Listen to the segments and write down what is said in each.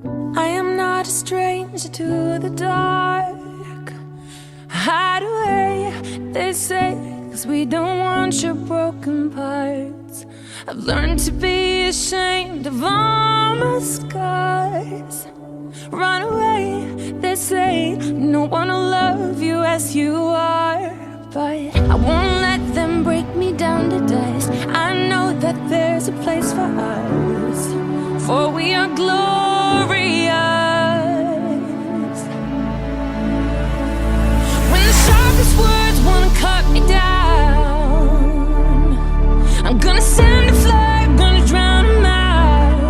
I am not a stranger to the dark. Hide away, they say, 'cause we don't want your broken parts. I've learned to be ashamed of all my scars. Run away, they say, no one will love you as you are. But I won't let them break me down to dust. I know that there's a place for us, for we are glorious. When the sharpest words wanna cut me down, I'm gonna send a flood, gonna drown them out.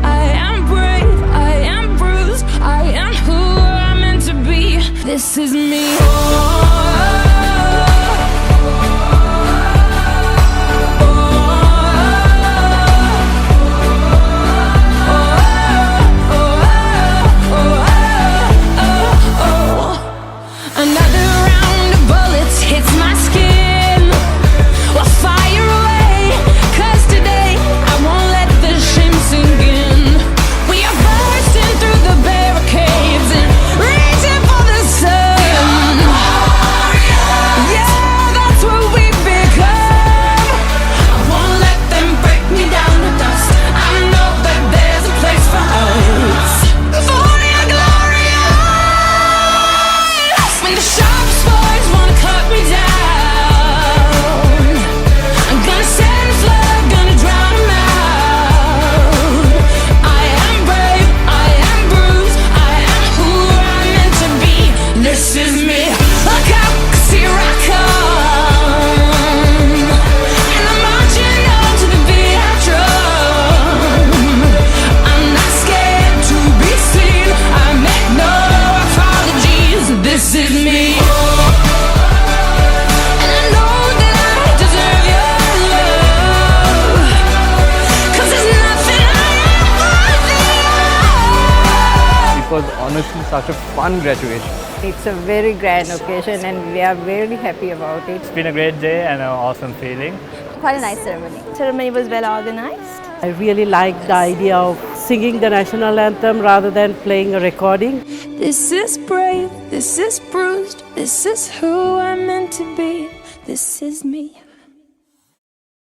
I am brave, I am bruised, I am who I'm meant to be. This is me. It was honestly such a fun graduation. It's a very grand occasion and we are very happy about it. It's been a great day and an awesome feeling. Quite a nice ceremony. Ceremony was well organized. I really liked the idea of singing the national anthem rather than playing a recording. This is brave, this is bruised, this is who I'm meant to be. This is me.